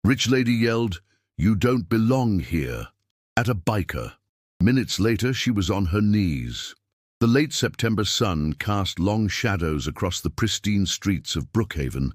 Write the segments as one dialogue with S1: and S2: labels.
S1: Rich Lady yelled, "You don't belong here," at a biker. Minutes later, she was on her knees. The late September sun cast long shadows across the pristine streets of Brookhaven,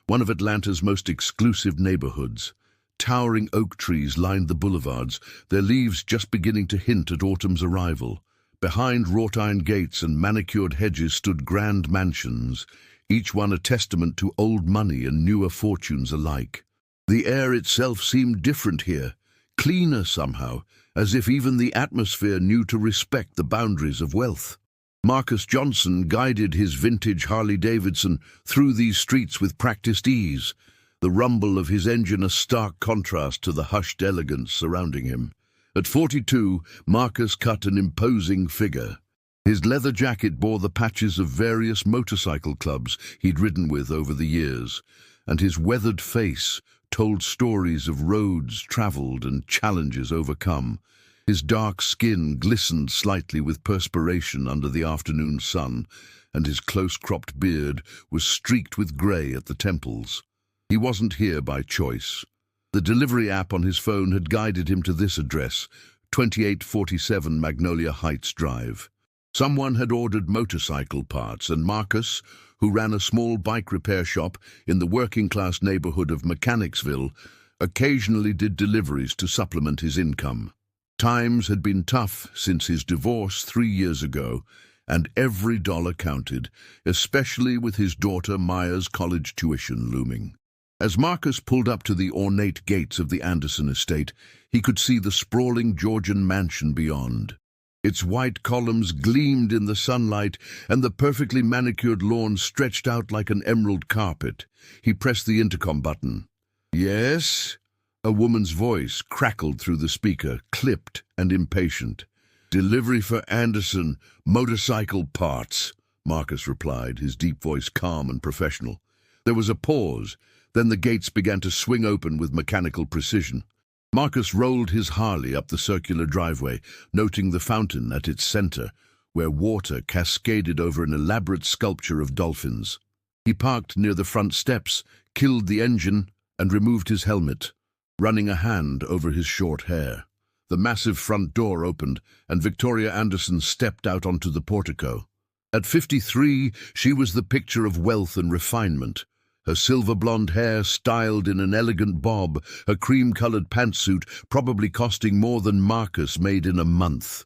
S1: one of Atlanta's most exclusive neighborhoods. Towering oak trees lined the boulevards, their leaves just beginning to hint at autumn's arrival. Behind wrought-iron gates and manicured hedges stood grand mansions, each one a testament to old money and newer fortunes alike. The air itself seemed different here, cleaner somehow, as if even the atmosphere knew to respect the boundaries of wealth. Marcus Johnson guided his vintage Harley-Davidson through these streets with practiced ease, the rumble of his engine a stark contrast to the hushed elegance surrounding him. At 42, Marcus cut an imposing figure. His leather jacket bore the patches of various motorcycle clubs he'd ridden with over the years, and his weathered face told stories of roads traveled and challenges overcome. His dark skin glistened slightly with perspiration under the afternoon sun, and his close-cropped beard was streaked with grey at the temples. He wasn't here by choice. The delivery app on his phone had guided him to this address, 2847 Magnolia Heights Drive. Someone had ordered motorcycle parts, and Marcus, who ran a small bike repair shop in the working-class neighborhood of Mechanicsville, occasionally did deliveries to supplement his income. Times had been tough since his divorce 3 years ago, and every dollar counted, especially with his daughter Maya's college tuition looming. As Marcus pulled up to the ornate gates of the Anderson estate, he could see the sprawling Georgian mansion beyond. Its white columns gleamed in the sunlight, and the perfectly manicured lawn stretched out like an emerald carpet. He pressed the intercom button. "Yes?" A woman's voice crackled through the speaker, clipped and impatient. "Delivery for Anderson, motorcycle parts," Marcus replied, his deep voice calm and professional. There was a pause. Then the gates began to swing open with mechanical precision. Marcus rolled his Harley up the circular driveway, noting the fountain at its center, where water cascaded over an elaborate sculpture of dolphins. He parked near the front steps, killed the engine, and removed his helmet, running a hand over his short hair. The massive front door opened, and Victoria Anderson stepped out onto the portico. At 53, she was the picture of wealth and refinement. Her silver-blonde hair styled in an elegant bob, her cream-colored pantsuit probably costing more than Marcus made in a month.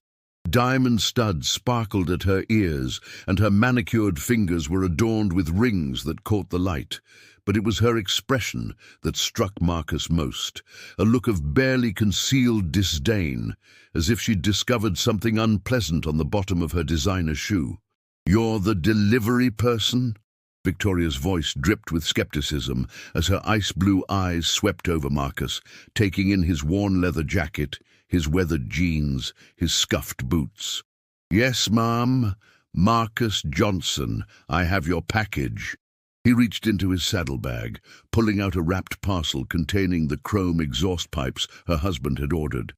S1: Diamond studs sparkled at her ears, and her manicured fingers were adorned with rings that caught the light. But it was her expression that struck Marcus most, a look of barely concealed disdain, as if she'd discovered something unpleasant on the bottom of her designer shoe. "You're the delivery person?" Victoria's voice dripped with skepticism as her ice-blue eyes swept over Marcus, taking in his worn leather jacket, his weathered jeans, his scuffed boots. "Yes, ma'am. Marcus Johnson. I have your package." He reached into his saddlebag, pulling out a wrapped parcel containing the chrome exhaust pipes her husband had ordered.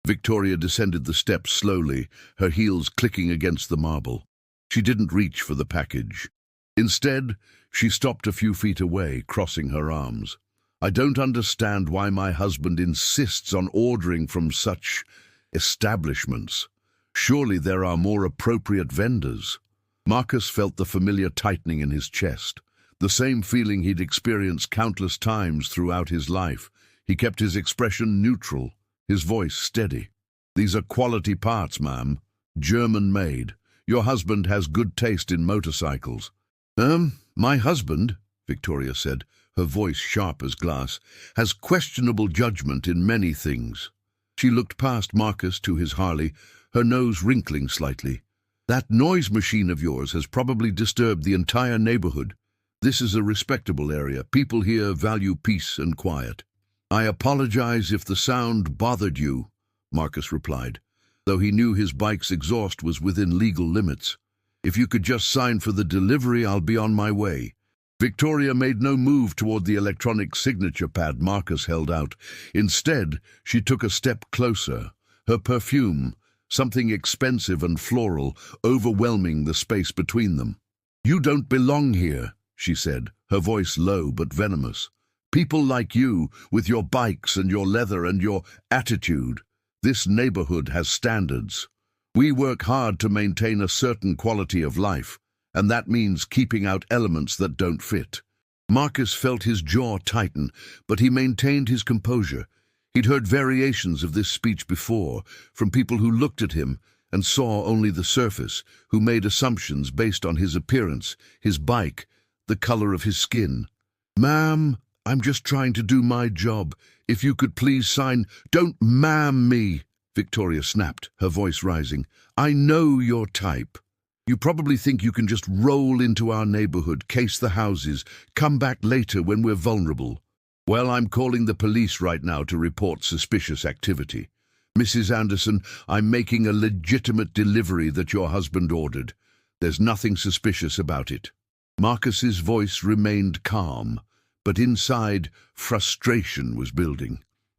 S1: Victoria descended the steps slowly, her heels clicking against the marble. She didn't reach for the package. Instead, she stopped a few feet away, crossing her arms. "I don't understand why my husband insists on ordering from such establishments. Surely there are more appropriate vendors." Marcus felt the familiar tightening in his chest, the same feeling he'd experienced countless times throughout his life. He kept his expression neutral, his voice steady. "These are quality parts, ma'am. German-made. Your husband has good taste in motorcycles." My husband," Victoria said, her voice sharp as glass, "has questionable judgment in many things." She looked past Marcus to his Harley, her nose wrinkling slightly. "That noise machine of yours has probably disturbed the entire neighborhood. This is a respectable area. People here value peace and quiet." "I apologize if the sound bothered you," Marcus replied, though he knew his bike's exhaust was within legal limits. "If you could just sign for the delivery, I'll be on my way." Victoria made no move toward the electronic signature pad Marcus held out. Instead, she took a step closer, her perfume, something expensive and floral, overwhelming the space between them. "You don't belong here," she said, her voice low but venomous. People like you, with your bikes and your leather and your attitude. This neighborhood has standards. We work hard to maintain a certain quality of life, and that means keeping out elements that don't fit. Marcus felt his jaw tighten, but he maintained his composure. He'd heard variations of this speech before, from people who looked at him and saw only the surface, who made assumptions based on his appearance, his bike, the color of his skin. "Ma'am, I'm just trying to do my job. If you could please sign—" "Don't ma'am me," Victoria snapped, her voice rising. "I know your type. You probably think you can just roll into our neighborhood, case the houses, come back later when we're vulnerable. Well, I'm calling the police right now to report suspicious activity. Mrs. Anderson, I'm making a legitimate delivery that your husband ordered. There's nothing suspicious about it." Marcus's voice remained calm, but inside, frustration was building.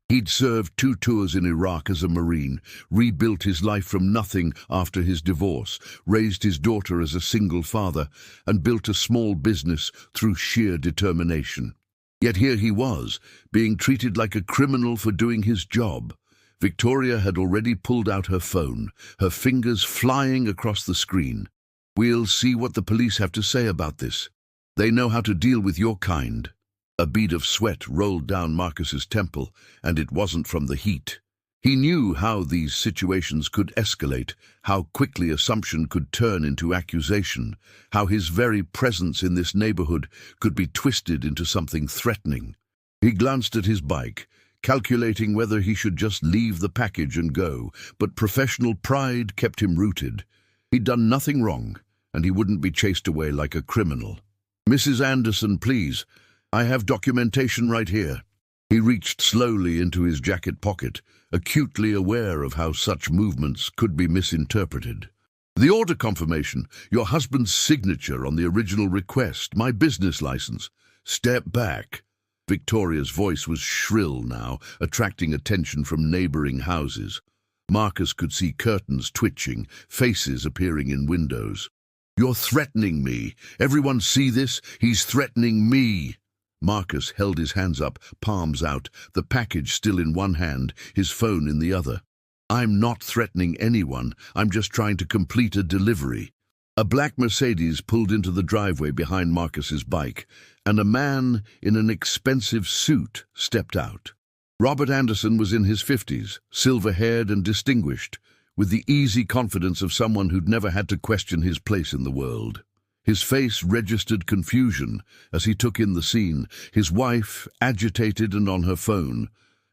S1: He'd served 2 tours in Iraq as a Marine, rebuilt his life from nothing after his divorce, raised his daughter as a single father, and built a small business through sheer determination. Yet here he was, being treated like a criminal for doing his job. Victoria had already pulled out her phone, her fingers flying across the screen. "We'll see what the police have to say about this. They know how to deal with your kind." A bead of sweat rolled down Marcus's temple, and it wasn't from the heat. He knew how these situations could escalate, how quickly assumption could turn into accusation, how his very presence in this neighborhood could be twisted into something threatening. He glanced at his bike, calculating whether he should just leave the package and go, but professional pride kept him rooted. He'd done nothing wrong, and he wouldn't be chased away like a criminal. "Mrs. Anderson, please. I have documentation right here." He reached slowly into his jacket pocket, acutely aware of how such movements could be misinterpreted. "The order confirmation, your husband's signature on the original request, my business license." "Step back." Victoria's voice was shrill now, attracting attention from neighboring houses. Marcus could see curtains twitching, faces appearing in windows. "You're threatening me. Everyone see this? He's threatening me." Marcus held his hands up, palms out, the package still in one hand, his phone in the other. "I'm not threatening anyone. I'm just trying to complete a delivery." A black Mercedes pulled into the driveway behind Marcus's bike, and a man in an expensive suit stepped out. Robert Anderson was in his 50s, silver-haired and distinguished, with the easy confidence of someone who'd never had to question his place in the world. His face registered confusion as he took in the scene, his wife agitated and on her phone,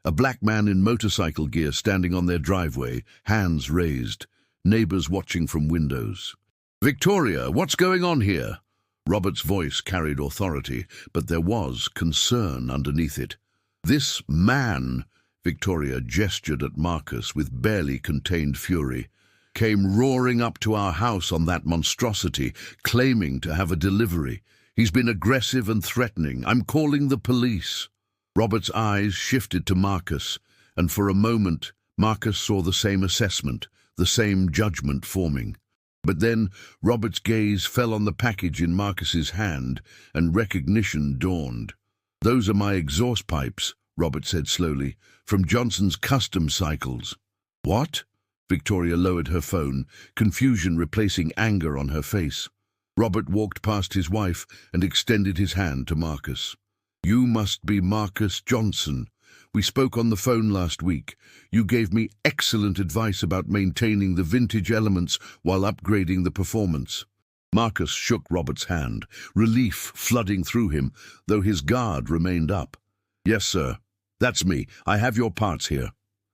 S1: a black man in motorcycle gear standing on their driveway, hands raised, neighbors watching from windows. "Victoria, what's going on here?" Robert's voice carried authority, but there was concern underneath it. "This man," Victoria gestured at Marcus with barely contained fury, "came roaring up to our house on that monstrosity, claiming to have a delivery. He's been aggressive and threatening. I'm calling the police." Robert's eyes shifted to Marcus, and for a moment Marcus saw the same assessment, the same judgment forming. But then Robert's gaze fell on the package in Marcus's hand, and recognition dawned. "Those are my exhaust pipes," Robert said slowly, "from Johnson's custom cycles." "What?" Victoria lowered her phone, confusion replacing anger on her face. Robert walked past his wife and extended his hand to Marcus. "You must be Marcus Johnson. We spoke on the phone last week. You gave me excellent advice about maintaining the vintage elements while upgrading the performance." Marcus shook Robert's hand, relief flooding through him, though his guard remained up. "Yes, sir. That's me. I have your parts here."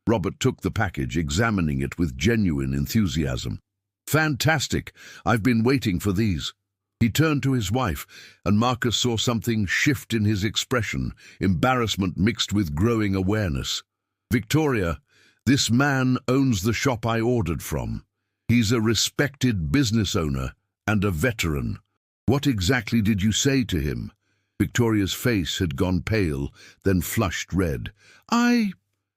S1: Robert took the package, examining it with genuine enthusiasm. "Fantastic! I've been waiting for these." He turned to his wife, and Marcus saw something shift in his expression, embarrassment mixed with growing awareness. "Victoria, this man owns the shop I ordered from. He's a respected business owner and a veteran. What exactly did you say to him?" Victoria's face had gone pale, then flushed red.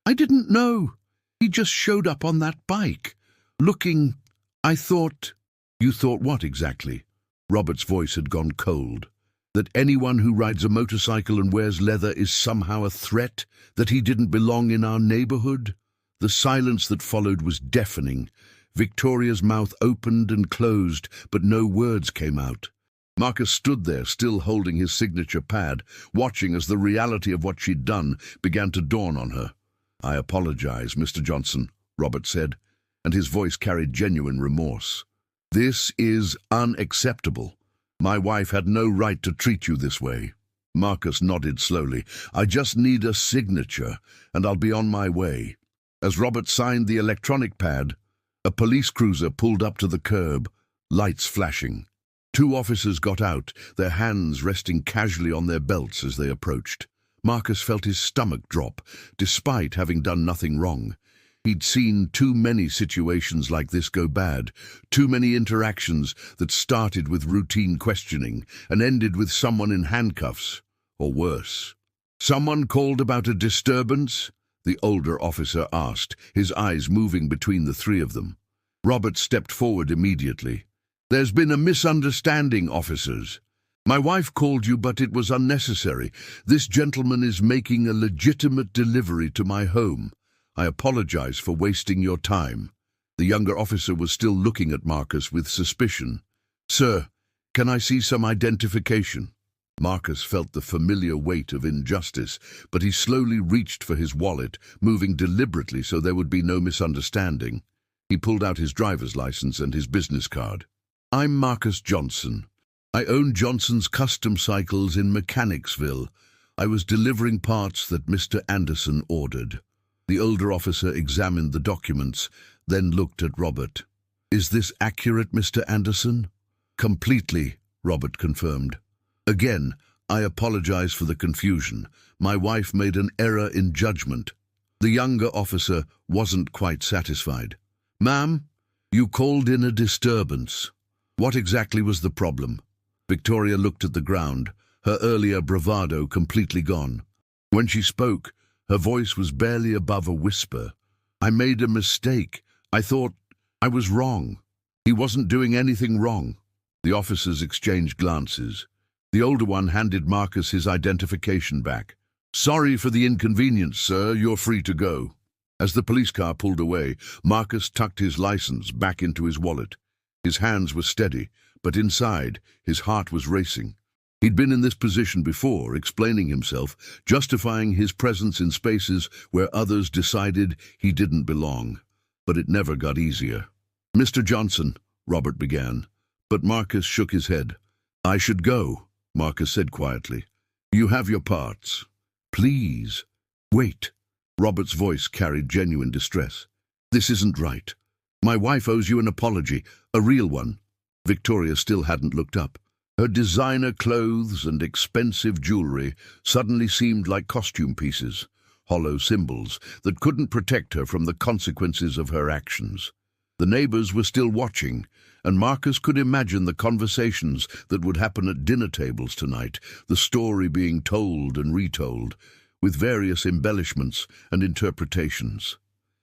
S1: I didn't know. He just showed up on that bike, looking. I thought." "You thought what exactly?" Robert's voice had gone cold. That anyone who rides a motorcycle and wears leather is somehow a threat? That he didn't belong in our neighborhood? The silence that followed was deafening. Victoria's mouth opened and closed, but no words came out. Marcus stood there, still holding his signature pad, watching as the reality of what she'd done began to dawn on her. "I apologize, Mr. Johnson," Robert said, and his voice carried genuine remorse. "This is unacceptable. My wife had no right to treat you this way." Marcus nodded slowly. "I just need a signature, and I'll be on my way." As Robert signed the electronic pad, a police cruiser pulled up to the curb, lights flashing. 2 officers got out, their hands resting casually on their belts as they approached. Marcus felt his stomach drop, despite having done nothing wrong. He'd seen too many situations like this go bad, too many interactions that started with routine questioning and ended with someone in handcuffs, or worse. "Someone called about a disturbance?" the older officer asked, his eyes moving between the 3 of them. Robert stepped forward immediately. "There's been a misunderstanding, officers. My wife called you, but it was unnecessary. This gentleman is making a legitimate delivery to my home. I apologize for wasting your time." The younger officer was still looking at Marcus with suspicion. "Sir, can I see some identification?" Marcus felt the familiar weight of injustice, but he slowly reached for his wallet, moving deliberately so there would be no misunderstanding. He pulled out his driver's license and his business card. "I'm Marcus Johnson. I own Johnson's Custom Cycles in Mechanicsville. I was delivering parts that Mr. Anderson ordered." The older officer examined the documents, then looked at Robert. "Is this accurate, Mr. Anderson?" "Completely," Robert confirmed. "Again, I apologize for the confusion. My wife made an error in judgment." The younger officer wasn't quite satisfied. "Ma'am, you called in a disturbance. What exactly was the problem?" Victoria looked at the ground, her earlier bravado completely gone. When she spoke, her voice was barely above a whisper. "I made a mistake. I thought I was wrong." "He wasn't doing anything wrong." The officers exchanged glances. The older one handed Marcus his identification back. "Sorry for the inconvenience, sir. You're free to go." As the police car pulled away, Marcus tucked his license back into his wallet. His hands were steady, but inside, his heart was racing. He'd been in this position before, explaining himself, justifying his presence in spaces where others decided he didn't belong. But it never got easier. "Mr. Johnson," Robert began, but Marcus shook his head. "I should go," Marcus said quietly. "You have your parts." "Please, wait." Robert's voice carried genuine distress. "This isn't right. My wife owes you an apology, a real one." Victoria still hadn't looked up. Her designer clothes and expensive jewelry suddenly seemed like costume pieces, hollow symbols that couldn't protect her from the consequences of her actions. The neighbors were still watching, and Marcus could imagine the conversations that would happen at dinner tables tonight, the story being told and retold, with various embellishments and interpretations.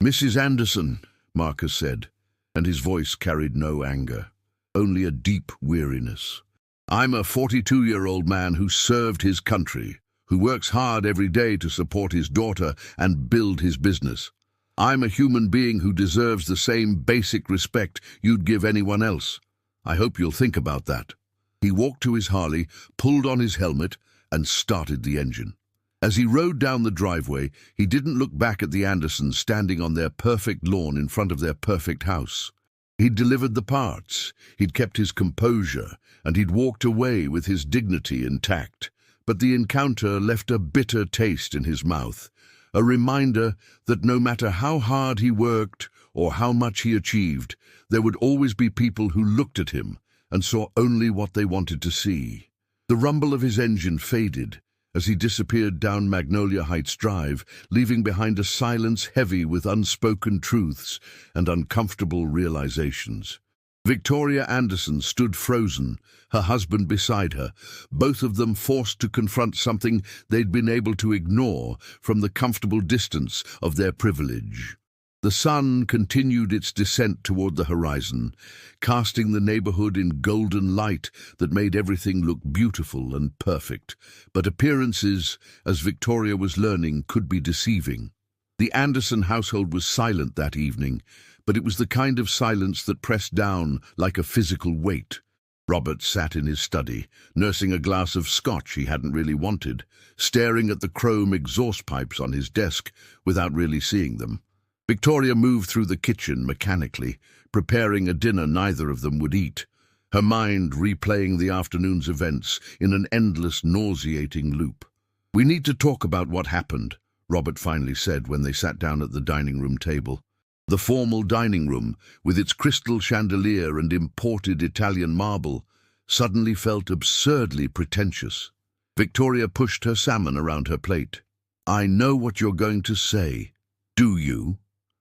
S1: "Mrs. Anderson," Marcus said, and his voice carried no anger, only a deep weariness. "I'm a 42-year-old man who served his country, who works hard every day to support his daughter and build his business. I'm a human being who deserves the same basic respect you'd give anyone else. I hope you'll think about that." He walked to his Harley, pulled on his helmet, and started the engine. As he rode down the driveway, he didn't look back at the Andersons standing on their perfect lawn in front of their perfect house. He'd delivered the parts, he'd kept his composure, and he'd walked away with his dignity intact. But the encounter left a bitter taste in his mouth, a reminder that no matter how hard he worked or how much he achieved, there would always be people who looked at him and saw only what they wanted to see. The rumble of his engine faded as he disappeared down Magnolia Heights Drive, leaving behind a silence heavy with unspoken truths and uncomfortable realizations. Victoria Anderson stood frozen, her husband beside her, both of them forced to confront something they'd been able to ignore from the comfortable distance of their privilege. The sun continued its descent toward the horizon, casting the neighborhood in golden light that made everything look beautiful and perfect. But appearances, as Victoria was learning, could be deceiving. The Anderson household was silent that evening, but it was the kind of silence that pressed down like a physical weight. Robert sat in his study, nursing a glass of scotch he hadn't really wanted, staring at the chrome exhaust pipes on his desk without really seeing them. Victoria moved through the kitchen mechanically, preparing a dinner neither of them would eat, her mind replaying the afternoon's events in an endless, nauseating loop. "We need to talk about what happened," Robert finally said when they sat down at the dining room table. The formal dining room, with its crystal chandelier and imported Italian marble, suddenly felt absurdly pretentious. Victoria pushed her salmon around her plate. "I know what you're going to say. Do you?"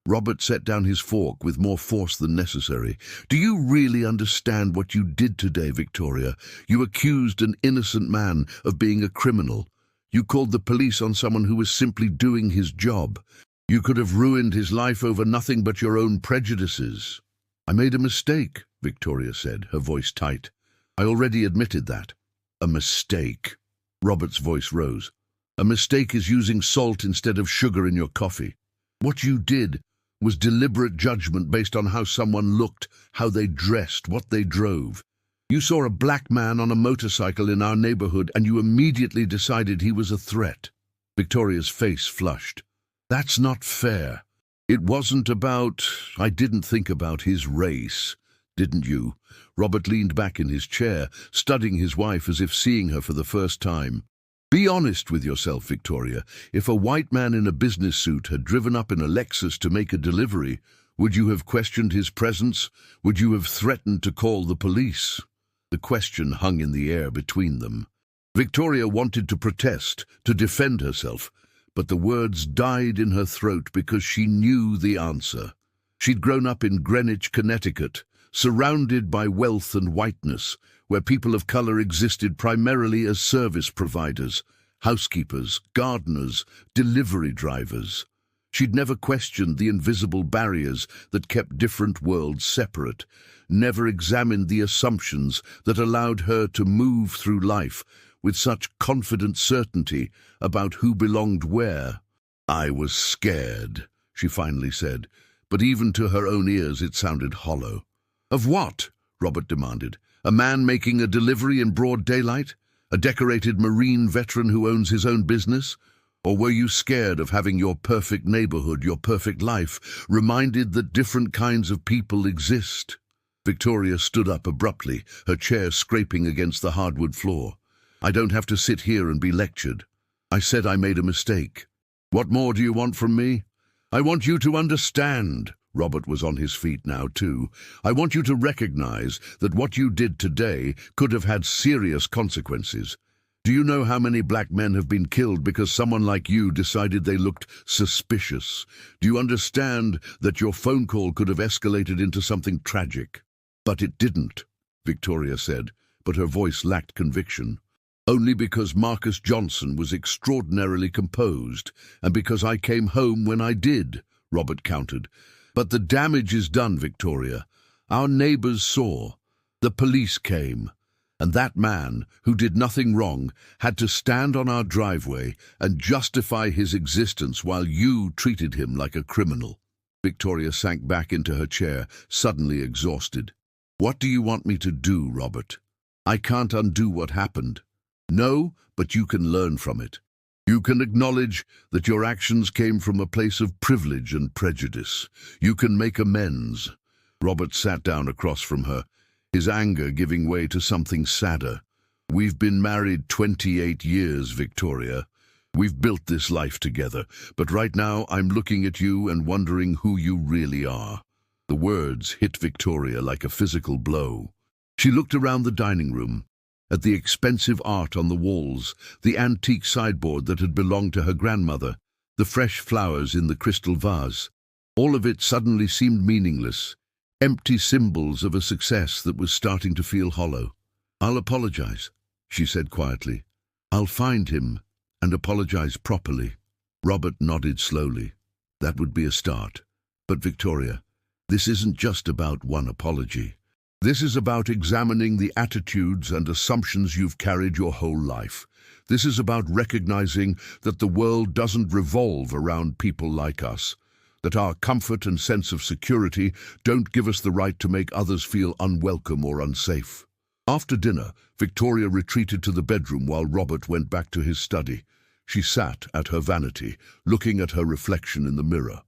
S1: Robert set down his fork with more force than necessary. "Do you really understand what you did today, Victoria? You accused an innocent man of being a criminal. You called the police on someone who was simply doing his job. You could have ruined his life over nothing but your own prejudices." "I made a mistake," Victoria said, her voice tight. "I already admitted that." "A mistake." Robert's voice rose. "A mistake is using salt instead of sugar in your coffee. What you did was deliberate judgment based on how someone looked, how they dressed, what they drove. You saw a black man on a motorcycle in our neighborhood and you immediately decided he was a threat." Victoria's face flushed. "That's not fair. It wasn't about... I didn't think about his race. Didn't you?" Robert leaned back in his chair, studying his wife as if seeing her for the first time. "Be honest with yourself, Victoria. If a white man in a business suit had driven up in a Lexus to make a delivery, would you have questioned his presence? Would you have threatened to call the police?" The question hung in the air between them. Victoria wanted to protest, to defend herself, but the words died in her throat because she knew the answer. She'd grown up in Greenwich, Connecticut, surrounded by wealth and whiteness, where people of color existed primarily as service providers, housekeepers, gardeners, delivery drivers. She'd never questioned the invisible barriers that kept different worlds separate, never examined the assumptions that allowed her to move through life with such confident certainty about who belonged where. "I was scared," she finally said, but even to her own ears it sounded hollow. "Of what?" Robert demanded. "A man making a delivery in broad daylight? A decorated Marine veteran who owns his own business? Or were you scared of having your perfect neighborhood, your perfect life, reminded that different kinds of people exist?" Victoria stood up abruptly, her chair scraping against the hardwood floor. "I don't have to sit here and be lectured. I said I made a mistake. What more do you want from me? I want you to understand." Robert was on his feet now, too. "I want you to recognize that what you did today could have had serious consequences. Do you know how many black men have been killed because someone like you decided they looked suspicious? Do you understand that your phone call could have escalated into something tragic?" "But it didn't," Victoria said, but her voice lacked conviction. "Only because Marcus Johnson was extraordinarily composed, and because I came home when I did," Robert countered. "But the damage is done, Victoria. Our neighbors saw. The police came. And that man, who did nothing wrong, had to stand on our driveway and justify his existence while you treated him like a criminal." Victoria sank back into her chair, suddenly exhausted. "What do you want me to do, Robert? I can't undo what happened." "No, but you can learn from it. You can acknowledge that your actions came from a place of privilege and prejudice. You can make amends." Robert sat down across from her, his anger giving way to something sadder. "We've been married 28 years, Victoria. We've built this life together, but right now I'm looking at you and wondering who you really are." The words hit Victoria like a physical blow. She looked around the dining room, at the expensive art on the walls, the antique sideboard that had belonged to her grandmother, the fresh flowers in the crystal vase. All of it suddenly seemed meaningless, empty symbols of a success that was starting to feel hollow. "I'll apologize," she said quietly. "I'll find him and apologize properly." Robert nodded slowly. That would be a start. But Victoria, this isn't just about one apology. This is about examining the attitudes and assumptions you've carried your whole life. This is about recognizing that the world doesn't revolve around people like us, that our comfort and sense of security don't give us the right to make others feel unwelcome or unsafe. After dinner, Victoria retreated to the bedroom while Robert went back to his study. She sat at her vanity, looking at her reflection in the mirror.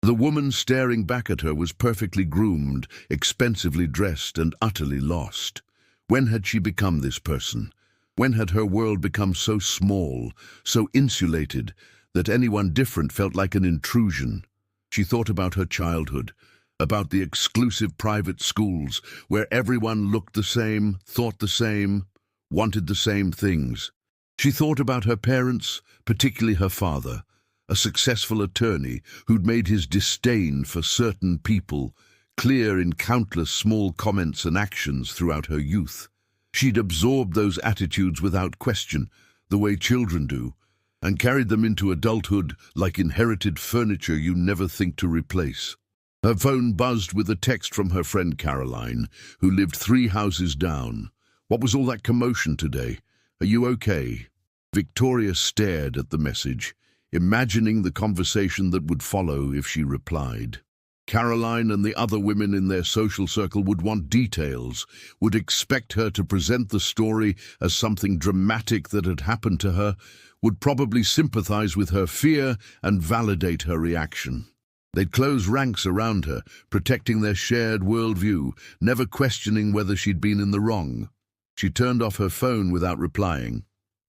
S1: The woman staring back at her was perfectly groomed, expensively dressed, and utterly lost. When had she become this person? When had her world become so small, so insulated, that anyone different felt like an intrusion? She thought about her childhood, about the exclusive private schools where everyone looked the same, thought the same, wanted the same things. She thought about her parents, particularly her father, a successful attorney who'd made his disdain for certain people clear in countless small comments and actions throughout her youth. She'd absorbed those attitudes without question, the way children do, and carried them into adulthood like inherited furniture you never think to replace. Her phone buzzed with a text from her friend Caroline, who lived 3 houses down. "What was all that commotion today? Are you okay?" Victoria stared at the message, imagining the conversation that would follow if she replied. Caroline and the other women in their social circle would want details, would expect her to present the story as something dramatic that had happened to her, would probably sympathize with her fear and validate her reaction. They'd close ranks around her, protecting their shared worldview, never questioning whether she'd been in the wrong. She turned off her phone without replying.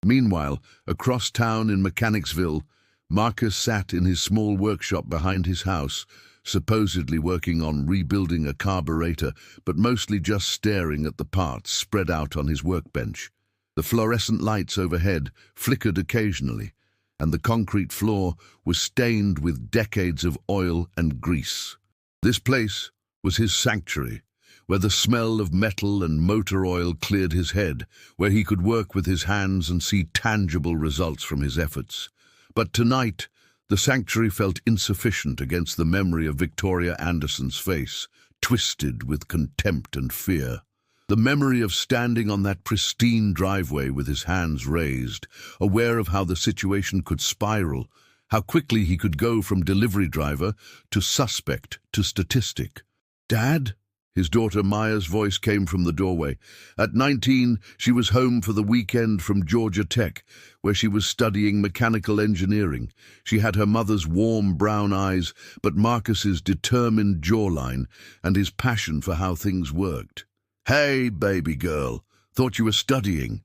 S1: Meanwhile, across town in Mechanicsville, Marcus sat in his small workshop behind his house, supposedly working on rebuilding a carburetor, but mostly just staring at the parts spread out on his workbench. The fluorescent lights overhead flickered occasionally, and the concrete floor was stained with decades of oil and grease. This place was his sanctuary, where the smell of metal and motor oil cleared his head, where he could work with his hands and see tangible results from his efforts. But tonight, the sanctuary felt insufficient against the memory of Victoria Anderson's face, twisted with contempt and fear. The memory of standing on that pristine driveway with his hands raised, aware of how the situation could spiral, how quickly he could go from delivery driver to suspect to statistic. "Dad?" His daughter Maya's voice came from the doorway. At 19, she was home for the weekend from Georgia Tech, where she was studying mechanical engineering. She had her mother's warm brown eyes, but Marcus's determined jawline and his passion for how things worked. "Hey, baby girl, thought you were studying."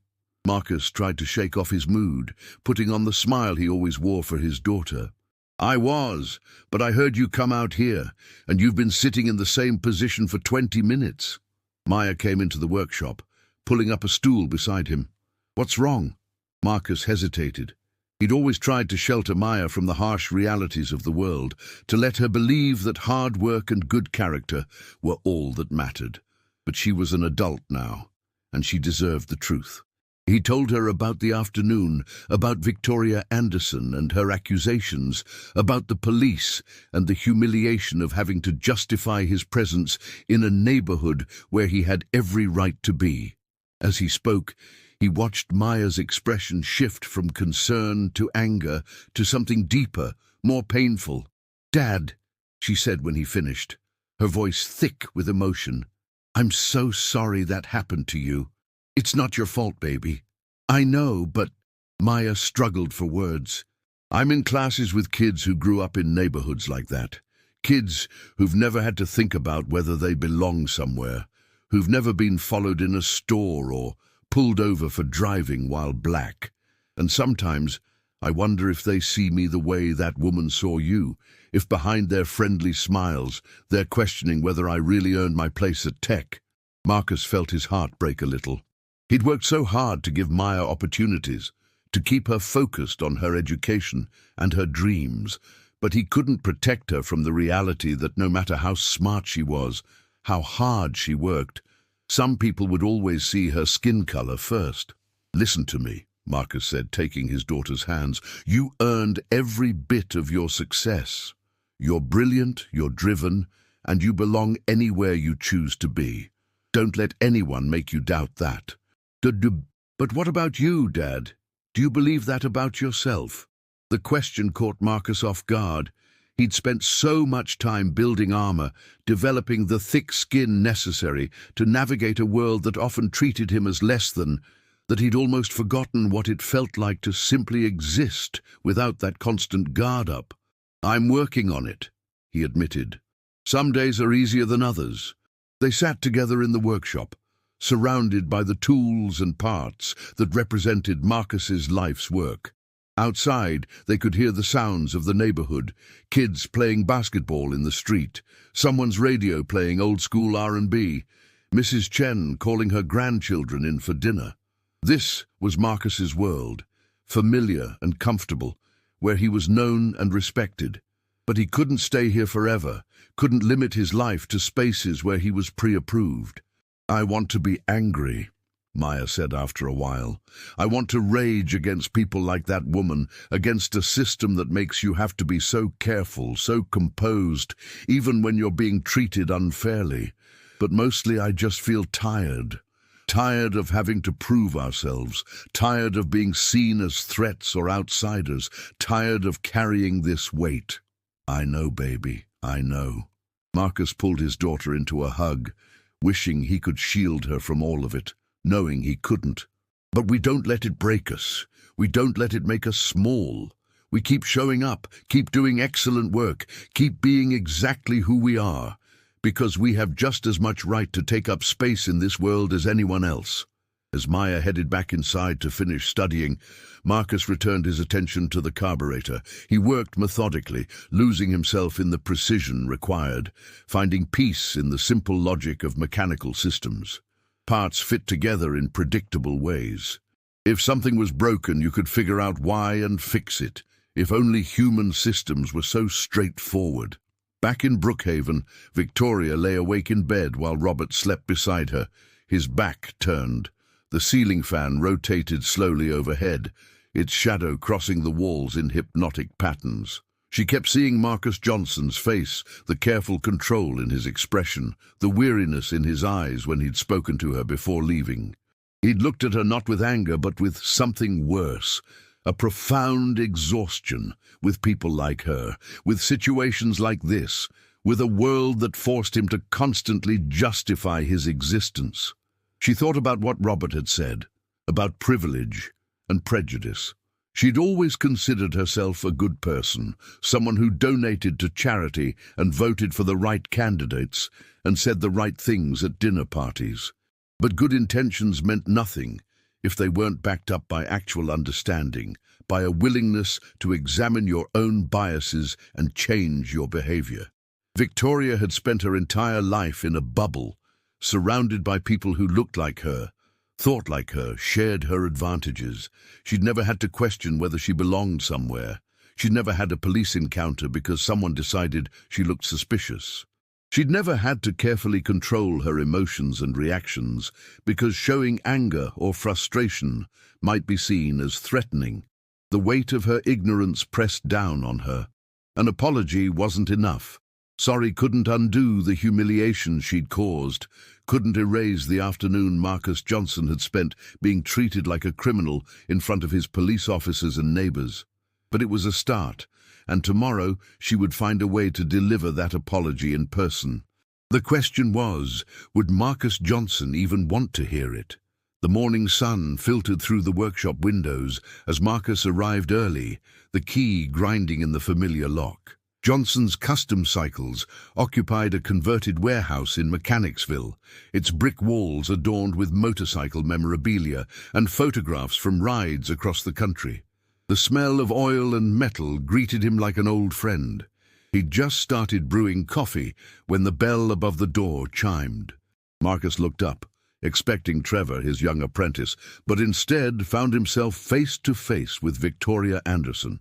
S1: Marcus tried to shake off his mood, putting on the smile he always wore for his daughter. "I was, but I heard you come out here, and you've been sitting in the same position for 20 minutes. Maya came into the workshop, pulling up a stool beside him. "What's wrong?" Marcus hesitated. He'd always tried to shelter Maya from the harsh realities of the world, to let her believe that hard work and good character were all that mattered. But she was an adult now, and she deserved the truth. He told her about the afternoon, about Victoria Anderson and her accusations, about the police and the humiliation of having to justify his presence in a neighborhood where he had every right to be. As he spoke, he watched Maya's expression shift from concern to anger to something deeper, more painful. "Dad," she said when he finished, her voice thick with emotion, "I'm so sorry that happened to you. It's not your fault, baby." "I know, but—" Maya struggled for words. "I'm in classes with kids who grew up in neighborhoods like that. Kids who've never had to think about whether they belong somewhere, who've never been followed in a store or pulled over for driving while black. And sometimes I wonder if they see me the way that woman saw you, if behind their friendly smiles they're questioning whether I really earned my place at Tech." Marcus felt his heart break a little. He'd worked so hard to give Maya opportunities, to keep her focused on her education and her dreams, but he couldn't protect her from the reality that no matter how smart she was, how hard she worked, some people would always see her skin color first. "Listen to me," Marcus said, taking his daughter's hands. "You earned every bit of your success. You're brilliant, you're driven, and you belong anywhere you choose to be. Don't let anyone make you doubt that. But what about you, Dad? Do you believe that about yourself? The question caught Marcus off guard. He'd spent so much time building armor, developing the thick skin necessary to navigate a world that often treated him as less than, that he'd almost forgotten what it felt like to simply exist without that constant guard up. "I'm working on it," he admitted. "Some days are easier than others." They sat together in the workshop, surrounded by the tools and parts that represented Marcus's life's work. Outside, they could hear the sounds of the neighborhood, kids playing basketball in the street, someone's radio playing old-school R&B, Mrs. Chen calling her grandchildren in for dinner. This was Marcus's world, familiar and comfortable, where he was known and respected. But he couldn't stay here forever, couldn't limit his life to spaces where he was pre-approved. "I want to be angry," Maya said after a while. "I want to rage against people like that woman, against a system that makes you have to be so careful, so composed, even when you're being treated unfairly. But mostly I just feel tired. Tired of having to prove ourselves, tired of being seen as threats or outsiders, tired of carrying this weight." "I know, baby, I know." Marcus pulled his daughter into a hug, wishing he could shield her from all of it, knowing he couldn't. "But we don't let it break us. We don't let it make us small. We keep showing up, keep doing excellent work, keep being exactly who we are, because we have just as much right to take up space in this world as anyone else." As Maya headed back inside to finish studying, Marcus returned his attention to the carburetor. He worked methodically, losing himself in the precision required, finding peace in the simple logic of mechanical systems. Parts fit together in predictable ways. If something was broken, you could figure out why and fix it. If only human systems were so straightforward. Back in Brookhaven, Victoria lay awake in bed while Robert slept beside her, his back turned. The ceiling fan rotated slowly overhead, its shadow crossing the walls in hypnotic patterns. She kept seeing Marcus Johnson's face, the careful control in his expression, the weariness in his eyes when he'd spoken to her before leaving. He'd looked at her not with anger, but with something worse, a profound exhaustion with people like her, with situations like this, with a world that forced him to constantly justify his existence. She thought about what Robert had said, about privilege and prejudice. She'd always considered herself a good person, someone who donated to charity and voted for the right candidates and said the right things at dinner parties. But good intentions meant nothing if they weren't backed up by actual understanding, by a willingness to examine your own biases and change your behavior. Victoria had spent her entire life in a bubble, surrounded by people who looked like her, thought like her, shared her advantages. She'd never had to question whether she belonged somewhere. She'd never had a police encounter because someone decided she looked suspicious. She'd never had to carefully control her emotions and reactions because showing anger or frustration might be seen as threatening. The weight of her ignorance pressed down on her. An apology wasn't enough. Sorry couldn't undo the humiliation she'd caused, couldn't erase the afternoon Marcus Johnson had spent being treated like a criminal in front of his police officers and neighbors. But it was a start, and tomorrow she would find a way to deliver that apology in person. The question was, would Marcus Johnson even want to hear it? The morning sun filtered through the workshop windows as Marcus arrived early, the key grinding in the familiar lock. Johnson's Custom Cycles occupied a converted warehouse in Mechanicsville, its brick walls adorned with motorcycle memorabilia and photographs from rides across the country. The smell of oil and metal greeted him like an old friend. He'd just started brewing coffee when the bell above the door chimed. Marcus looked up, expecting Trevor, his young apprentice, but instead found himself face to face with Victoria Anderson.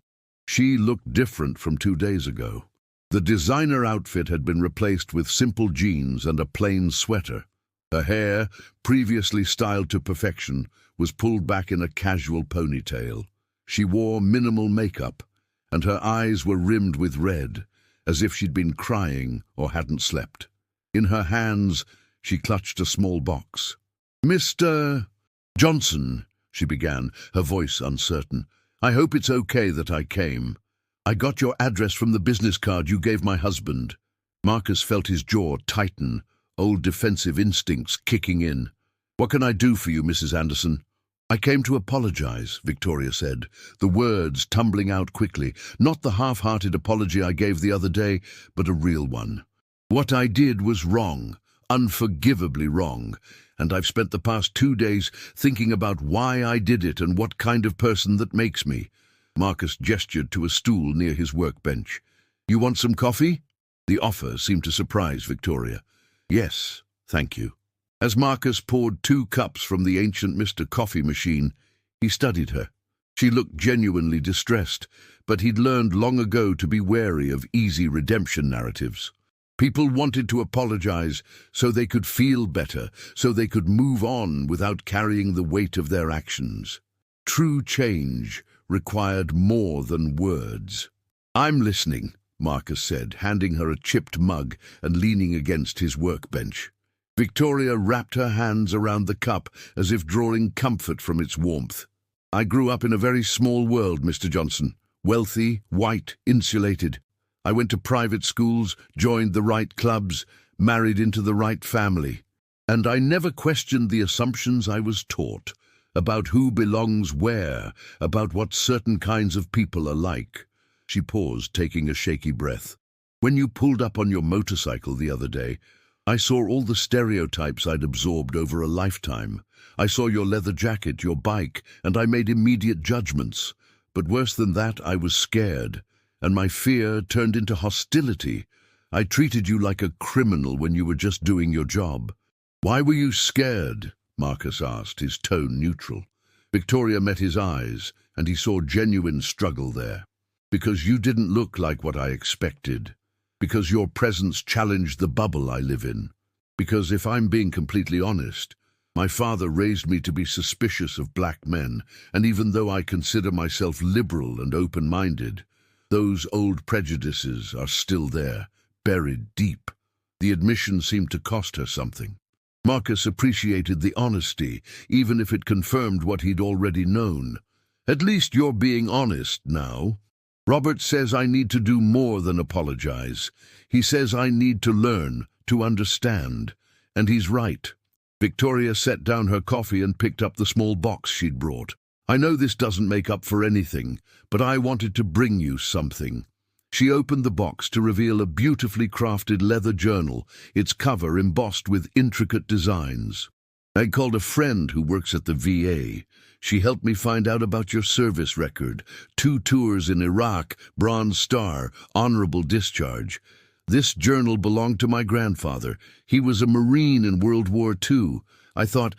S1: She looked different from 2 days ago. The designer outfit had been replaced with simple jeans and a plain sweater. Her hair, previously styled to perfection, was pulled back in a casual ponytail. She wore minimal makeup, and her eyes were rimmed with red, as if she'd been crying or hadn't slept. In her hands, she clutched a small box. "Mr. Johnson," she began, her voice uncertain. "I hope it's okay that I came. I got your address from the business card you gave my husband." Marcus felt his jaw tighten, old defensive instincts kicking in. "What can I do for you, Mrs. Anderson?" "I came to apologize," Victoria said, the words tumbling out quickly. "Not the half-hearted apology I gave the other day, but a real one. What I did was wrong, unforgivably wrong, and I've spent the past 2 days thinking about why I did it and what kind of person that makes me." Marcus gestured to a stool near his workbench. "You want some coffee?" The offer seemed to surprise Victoria. "Yes, thank you." As Marcus poured 2 cups from the ancient Mr. Coffee machine, he studied her. She looked genuinely distressed, but he'd learned long ago to be wary of easy redemption narratives. People wanted to apologize so they could feel better, so they could move on without carrying the weight of their actions. True change required more than words. "I'm listening," Marcus said, handing her a chipped mug and leaning against his workbench. Victoria wrapped her hands around the cup as if drawing comfort from its warmth. "I grew up in a very small world, Mr. Johnson. Wealthy, white, insulated. I went to private schools, joined the right clubs, married into the right family. And I never questioned the assumptions I was taught, about who belongs where, about what certain kinds of people are like." She paused, taking a shaky breath. "When you pulled up on your motorcycle the other day, I saw all the stereotypes I'd absorbed over a lifetime. I saw your leather jacket, your bike, and I made immediate judgments. But worse than that, I was scared, and my fear turned into hostility. I treated you like a criminal when you were just doing your job." "Why were you scared?" Marcus asked, his tone neutral. Victoria met his eyes, and he saw genuine struggle there. "Because you didn't look like what I expected. Because your presence challenged the bubble I live in. Because, if I'm being completely honest, my father raised me to be suspicious of black men, and even though I consider myself liberal and open-minded, those old prejudices are still there, buried deep." The admission seemed to cost her something. Marcus appreciated the honesty, even if it confirmed what he'd already known. "At least you're being honest now. Robert says I need to do more than apologize. He says I need to learn, to understand. And he's right." Victoria set down her coffee and picked up the small box she'd brought. "I know this doesn't make up for anything, but I wanted to bring you something." She opened the box to reveal a beautifully crafted leather journal, its cover embossed with intricate designs. "I called a friend who works at the VA. She helped me find out about your service record. 2 tours in Iraq, Bronze Star, honorable discharge. This journal belonged to my grandfather. He was a Marine in World War II. I thought,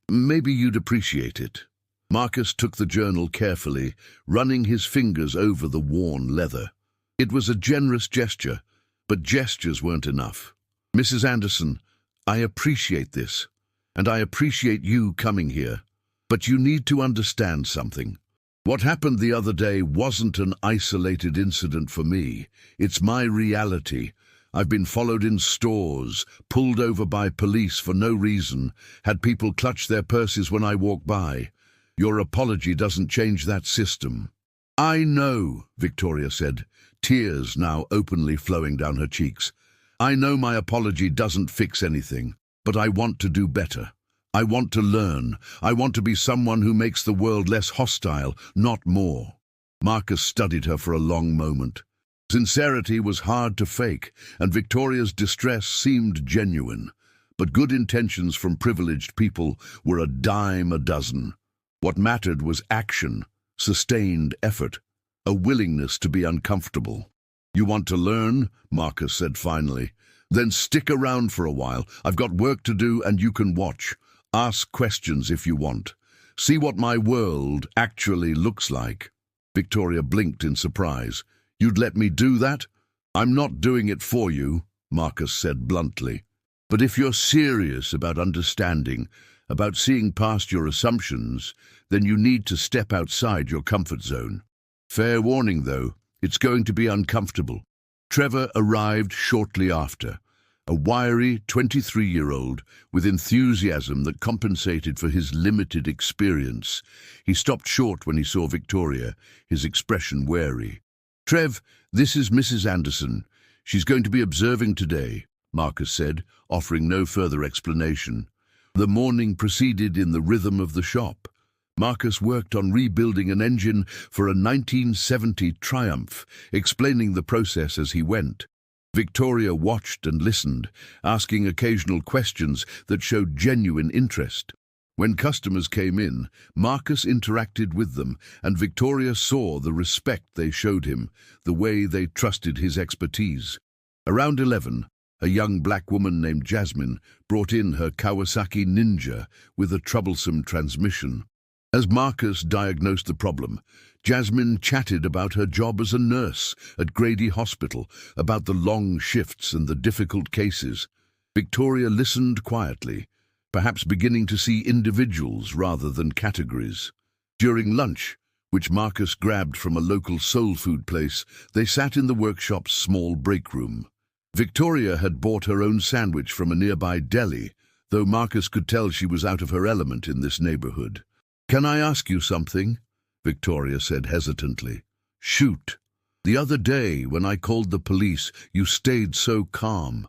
S1: maybe you'd appreciate it." Marcus took the journal carefully, running his fingers over the worn leather. It was a generous gesture, but gestures weren't enough. "Mrs. Anderson, I appreciate this, and I appreciate you coming here. But you need to understand something. What happened the other day wasn't an isolated incident for me. It's my reality. I've been followed in stores, pulled over by police for no reason, had people clutch their purses when I walk by. Your apology doesn't change that system." "I know," Victoria said, tears now openly flowing down her cheeks. "I know my apology doesn't fix anything, but I want to do better. I want to learn. I want to be someone who makes the world less hostile, not more." Marcus studied her for a long moment. Sincerity was hard to fake, and Victoria's distress seemed genuine. But good intentions from privileged people were a dime a dozen. What mattered was action, sustained effort, a willingness to be uncomfortable. "You want to learn?" Marcus said finally. "Then stick around for a while. I've got work to do and you can watch. Ask questions if you want. See what my world actually looks like." Victoria blinked in surprise. "You'd let me do that?" "I'm not doing it for you," Marcus said bluntly. "But if you're serious about understanding, about seeing past your assumptions, then you need to step outside your comfort zone. Fair warning, though, it's going to be uncomfortable. Trevor arrived shortly after, a wiry 23-year-old with enthusiasm that compensated for his limited experience. He stopped short when he saw Victoria, his expression wary. "Trev, this is Mrs. Anderson. She's going to be observing today," Marcus said, offering no further explanation. The morning proceeded in the rhythm of the shop. Marcus worked on rebuilding an engine for a 1970 Triumph, explaining the process as he went. Victoria watched and listened, asking occasional questions that showed genuine interest. When customers came in, Marcus interacted with them, and Victoria saw the respect they showed him, the way they trusted his expertise. Around 11, a young black woman named Jasmine brought in her Kawasaki Ninja with a troublesome transmission. As Marcus diagnosed the problem, Jasmine chatted about her job as a nurse at Grady Hospital, about the long shifts and the difficult cases. Victoria listened quietly, perhaps beginning to see individuals rather than categories. During lunch, which Marcus grabbed from a local soul food place, they sat in the workshop's small break room. Victoria had bought her own sandwich from a nearby deli, though Marcus could tell she was out of her element in this neighborhood. "Can I ask you something?" Victoria said hesitantly. "Shoot. The other day, when I called the police, you stayed so calm.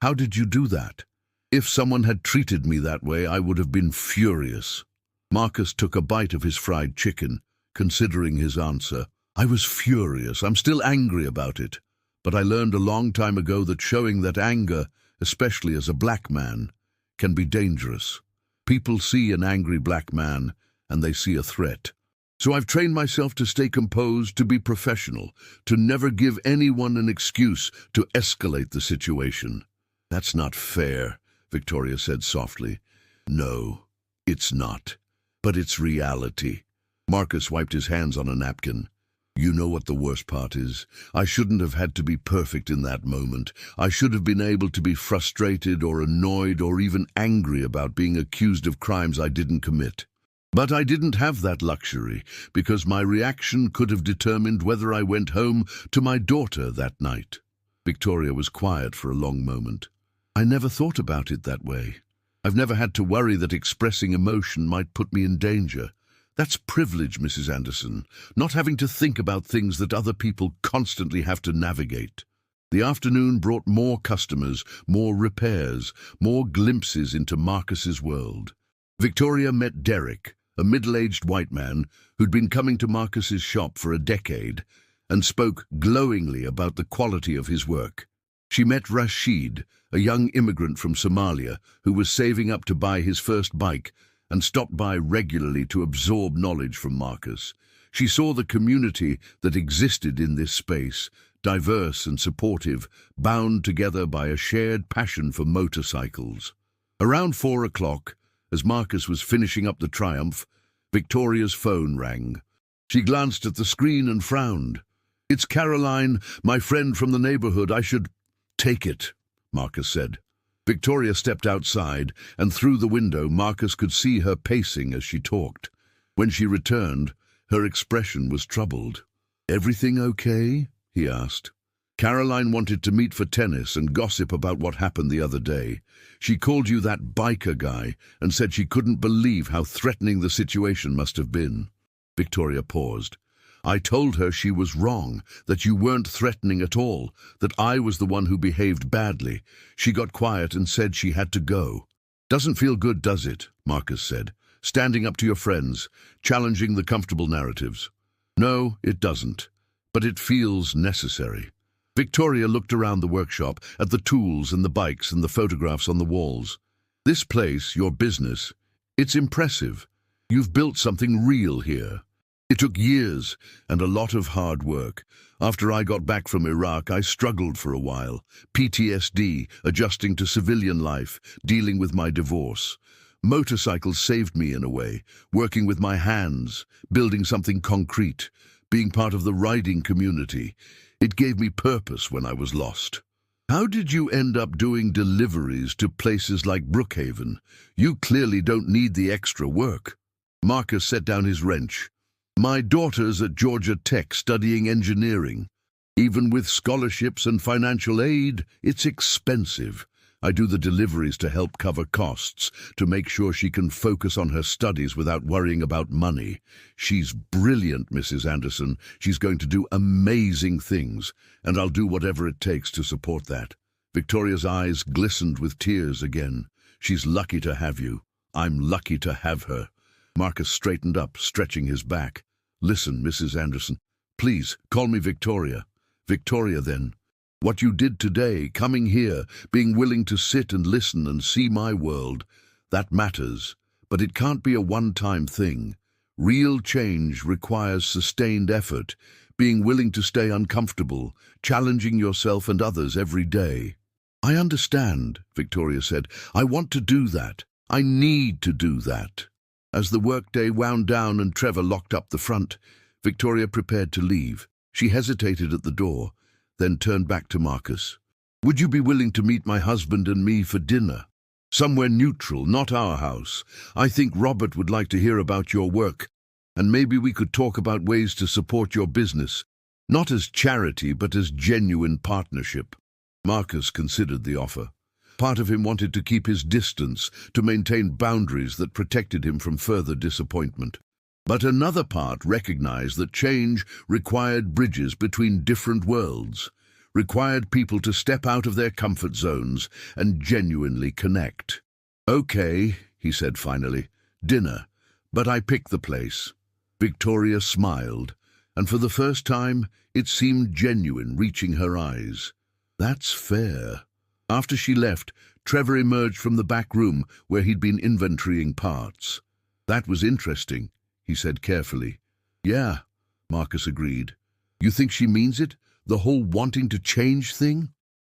S1: How did you do that? If someone had treated me that way, I would have been furious." Marcus took a bite of his fried chicken, considering his answer. "I was furious. I'm still angry about it. But I learned a long time ago that showing that anger, especially as a black man, can be dangerous. People see an angry black man, and they see a threat. So I've trained myself to stay composed, to be professional, to never give anyone an excuse to escalate the situation." "That's not fair," Victoria said softly. "No, it's not. But it's reality." Marcus wiped his hands on a napkin. "You know what the worst part is? I shouldn't have had to be perfect in that moment. I should have been able to be frustrated or annoyed or even angry about being accused of crimes I didn't commit. But I didn't have that luxury, because my reaction could have determined whether I went home to my daughter that night." Victoria was quiet for a long moment. "I never thought about it that way. I've never had to worry that expressing emotion might put me in danger. That's privilege, Mrs. Anderson, not having to think about things that other people constantly have to navigate." The afternoon brought more customers, more repairs, more glimpses into Marcus's world. Victoria met Derek, a middle-aged white man who'd been coming to Marcus's shop for a decade, and spoke glowingly about the quality of his work. She met Rashid, a young immigrant from Somalia who was saving up to buy his first bike and stopped by regularly to absorb knowledge from Marcus. She saw the community that existed in this space, diverse and supportive, bound together by a shared passion for motorcycles. Around 4 o'clock, as Marcus was finishing up the Triumph, Victoria's phone rang. She glanced at the screen and frowned. "It's Caroline, my friend from the neighborhood. I should—" "Take it," Marcus said. Victoria stepped outside, and through the window Marcus could see her pacing as she talked. When she returned, her expression was troubled. "Everything okay?" he asked. "Caroline wanted to meet for tennis and gossip about what happened the other day. She called you that biker guy and said she couldn't believe how threatening the situation must have been." Victoria paused. "I told her she was wrong, that you weren't threatening at all, that I was the one who behaved badly. She got quiet and said she had to go." "Doesn't feel good, does it?" Marcus said, "standing up to your friends, challenging the comfortable narratives." "No, it doesn't, but it feels necessary." Victoria looked around the workshop, at the tools and the bikes and the photographs on the walls. "This place, your business, it's impressive. You've built something real here. It took years and a lot of hard work. After I got back from Iraq, I struggled for a while. PTSD, adjusting to civilian life, dealing with my divorce. Motorcycles saved me in a way, working with my hands, building something concrete, being part of the riding community. It gave me purpose when I was lost." "How did you end up doing deliveries to places like Brookhaven? You clearly don't need the extra work." Marcus set down his wrench. "My daughter's at Georgia Tech studying engineering. Even with scholarships and financial aid, it's expensive. I do the deliveries to help cover costs, to make sure she can focus on her studies without worrying about money. She's brilliant, Mrs. Anderson. She's going to do amazing things, and I'll do whatever it takes to support that. Victoria's eyes glistened with tears again. She's lucky to have you. I'm lucky to have her. Marcus straightened up, stretching his back. Listen, Mrs. Anderson. Please, call me Victoria. Victoria, then. What you did today, coming here, being willing to sit and listen and see my world, that matters. But it can't be a one-time thing. Real change requires sustained effort, being willing to stay uncomfortable, challenging yourself and others every day. I understand, Victoria said. I want to do that. I need to do that. As the workday wound down and Trevor locked up the front, Victoria prepared to leave. She hesitated at the door, then turned back to Marcus. Would you be willing to meet my husband and me for dinner? Somewhere neutral, not our house. I think Robert would like to hear about your work, and maybe we could talk about ways to support your business, not as charity but as genuine partnership. Marcus considered the offer. Part of him wanted to keep his distance, to maintain boundaries that protected him from further disappointment. But another part recognized that change required bridges between different worlds, required people to step out of their comfort zones and genuinely connect. Okay, he said finally, dinner, but I picked the place. Victoria smiled, and for the first time it seemed genuine, reaching her eyes. That's fair. After she left, Trevor emerged from the back room where he'd been inventorying parts. That was interesting, he said carefully. Yeah, Marcus agreed. You think she means it? The whole wanting to change thing?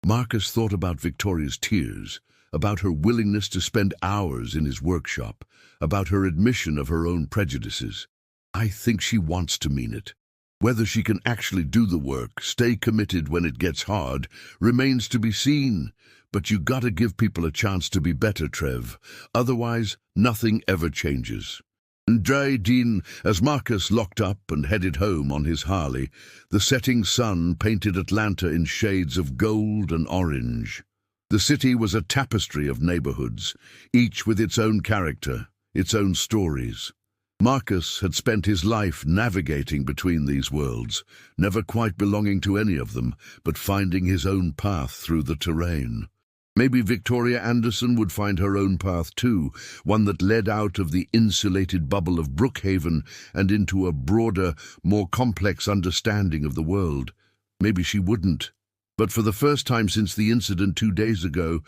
S1: Marcus thought about Victoria's tears, about her willingness to spend hours in his workshop, about her admission of her own prejudices. I think she wants to mean it. Whether she can actually do the work, stay committed when it gets hard, remains to be seen. But you gotta give people a chance to be better, Trev. Otherwise, nothing ever changes. Dean, as Marcus locked up and headed home on his Harley, the setting sun painted Atlanta in shades of gold and orange. The city was a tapestry of neighborhoods, each with its own character, its own stories. Marcus had spent his life navigating between these worlds, never quite belonging to any of them, but finding his own path through the terrain. Maybe Victoria Anderson would find her own path too, one that led out of the insulated bubble of Brookhaven and into a broader, more complex understanding of the world. Maybe she wouldn't. But for the first time since the incident 2 days ago,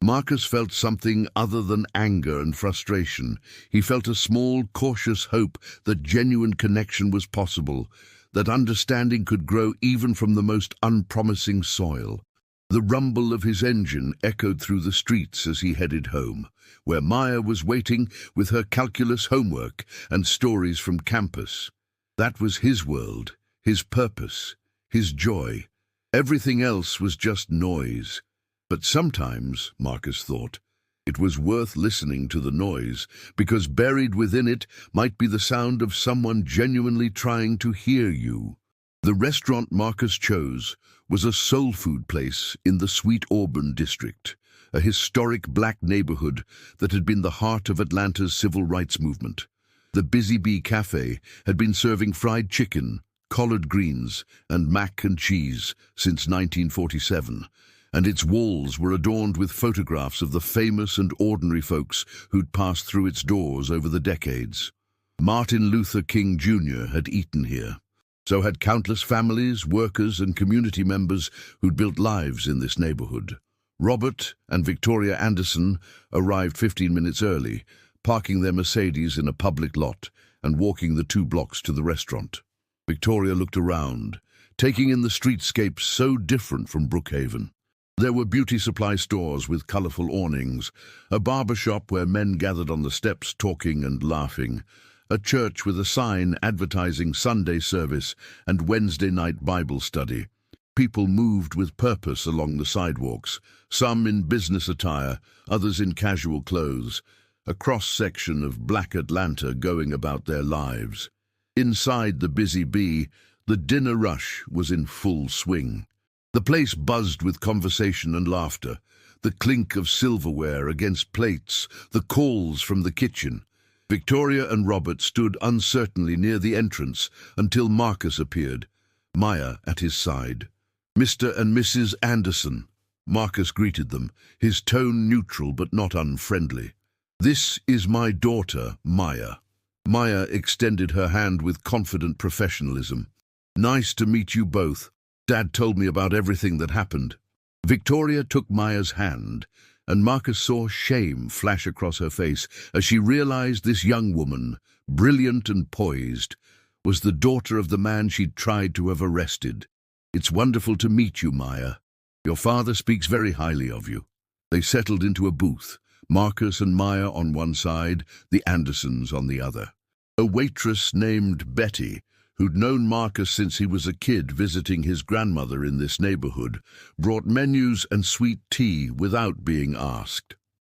S1: Marcus felt something other than anger and frustration. He felt a small, cautious hope that genuine connection was possible, that understanding could grow even from the most unpromising soil. The rumble of his engine echoed through the streets as he headed home, where Maya was waiting with her calculus homework and stories from campus. That was his world, his purpose, his joy. Everything else was just noise. But sometimes, Marcus thought, it was worth listening to the noise, because buried within it might be the sound of someone genuinely trying to hear you. The restaurant Marcus chose was a soul food place in the Sweet Auburn district, a historic black neighborhood that had been the heart of Atlanta's civil rights movement. The Busy Bee Cafe had been serving fried chicken, collard greens, and mac and cheese since 1947, and its walls were adorned with photographs of the famous and ordinary folks who'd passed through its doors over the decades. Martin Luther King Jr. had eaten here. So had countless families, workers, and community members who'd built lives in this neighborhood. Robert and Victoria Anderson arrived 15 minutes early, parking their Mercedes in a public lot and walking the 2 blocks to the restaurant. Victoria looked around, taking in the streetscape so different from Brookhaven. There were beauty supply stores with colorful awnings, a barber shop where men gathered on the steps talking and laughing, a church with a sign advertising Sunday service and Wednesday night Bible study. People moved with purpose along the sidewalks, some in business attire, others in casual clothes, a cross-section of black Atlanta going about their lives. Inside the Busy Bee, The dinner rush was in full swing. The place buzzed with conversation and laughter, the clink of silverware against plates, the calls from the kitchen. Victoria and Robert stood uncertainly near the entrance until Marcus appeared, Maya at his side. "Mr. and Mrs. Anderson." Marcus greeted them, his tone neutral but not unfriendly. "This is my daughter, Maya." Maya extended her hand with confident professionalism. "Nice to meet you both. Dad told me about everything that happened." Victoria took Maya's hand, and Marcus saw shame flash across her face as she realized this young woman, brilliant and poised, was the daughter of the man she'd tried to have arrested. "It's wonderful to meet you, Maya. Your father speaks very highly of you." They settled into a booth, Marcus and Maya on one side, the Andersons on the other. A waitress named Betty, who'd known Marcus since he was a kid visiting his grandmother in this neighborhood, brought menus and sweet tea without being asked.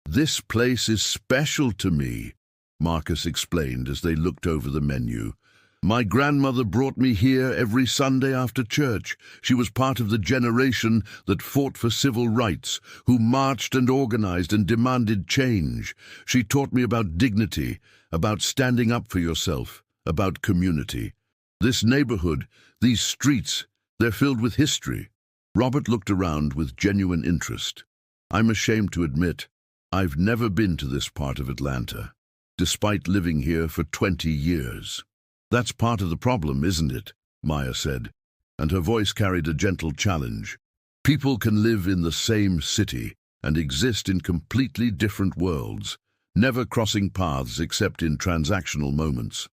S1: "This place is special to me," Marcus explained as they looked over the menu. "My grandmother brought me here every Sunday after church. She was part of the generation that fought for civil rights, who marched and organized and demanded change. She taught me about dignity, about standing up for yourself, about community. This neighborhood, these streets, they're filled with history." Robert looked around with genuine interest. "I'm ashamed to admit, I've never been to this part of Atlanta, despite living here for 20 years. "That's part of the problem, isn't it?" Maya said, and her voice carried a gentle challenge. "People can live in the same city and exist in completely different worlds, never crossing paths except in transactional moments."